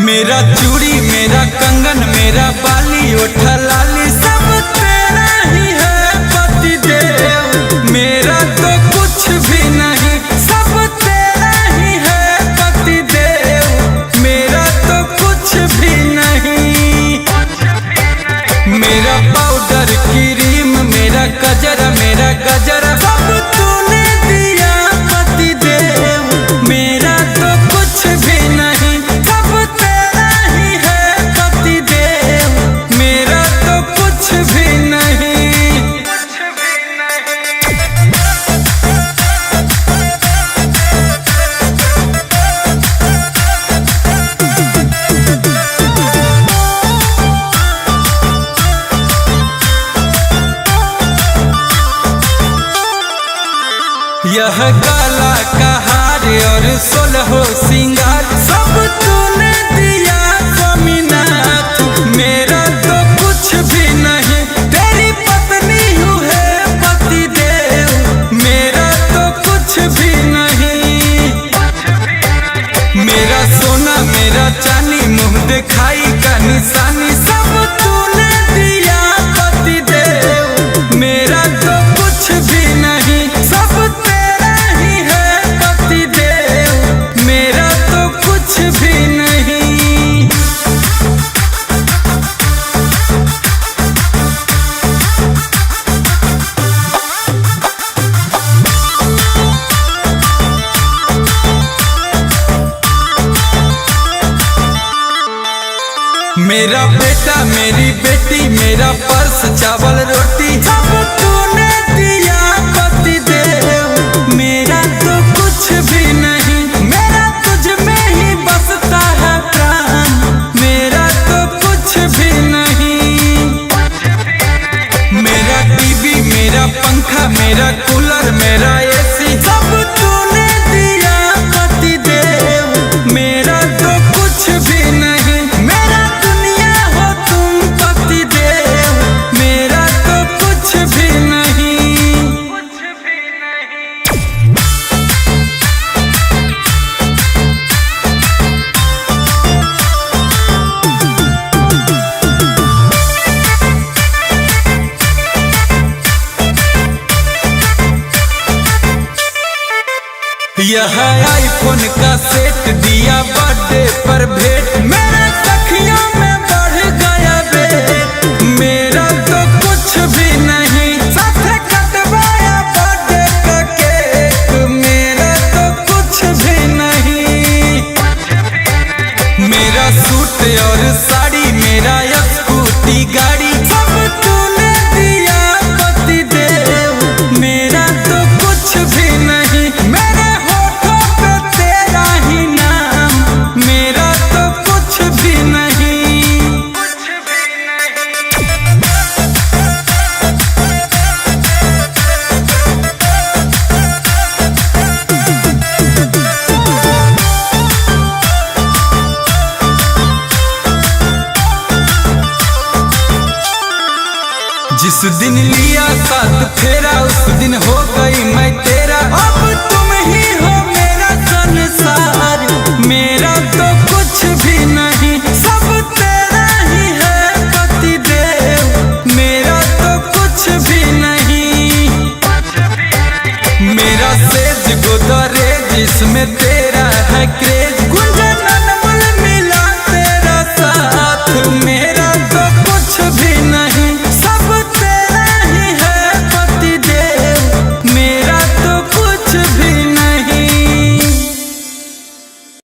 मेरा चूड़ी मेरा कंगन मेरा बाली ओठा लाली सब तेरा ही है पति देव। मेरा तो कुछ भी नहीं सब तेरा ही है पति देव। मेरा तो कुछ भी नहीं। मेरा पाउडर क्रीम मेरा गजरा सब तूने दिया पति देव। मेरा तो कुछ भी नहीं यह गला का हार और 16 सिंगार सब तूने दिया स्वामीनाथ। मेरा तो कुछ भी नहीं तेरी पत्नी हूँ है पति देव। मेरा तो कुछ भी नहीं। मेरा सोना मेरा चांदी मुँह दिखाई का निशानी सब तूने दिया पति देव। मेरा तो कुछ भी नहीं सब मेरा बेटा मेरी बेटी मेरा पर्स चावल रोटी सब तूने दिया पति देव। मेरा तो कुछ भी नहीं। मेरा तुझ में ही बसता है प्राण। मेरा तो कुछ भी नहीं। मेरा टीवी मेरा पंखा मेरा कूलर मेरा एसी सब तूने दिया पति देव। मेरा तो कुछ भी नहीं। यह आईफोन का सेट दिया बर्थडे पर भेंट। मेरे सखियों में बढ़ गया वेट। मेरा तो कुछ भी नहीं साथ कटवाया बर्थडे का केक। मेरा तो कुछ भी नहीं। मेरा सूट और साड़ी मेरा स्कूटी गाड़ी सब तूने दिया पति देव। मेरा तो कुछ भी नहीं। मेरा जिस दिन लिया साथ फेरा उस दिन हो गई मैं तेरा। अब तुम ही हो मेरा संसार। मेरा तो कुछ भी नहीं सब तेरा ही है पति देव। मेरा तो कुछ भी नहीं। मेरा सेज गोदरेज इसमें तेरा है क्रेज।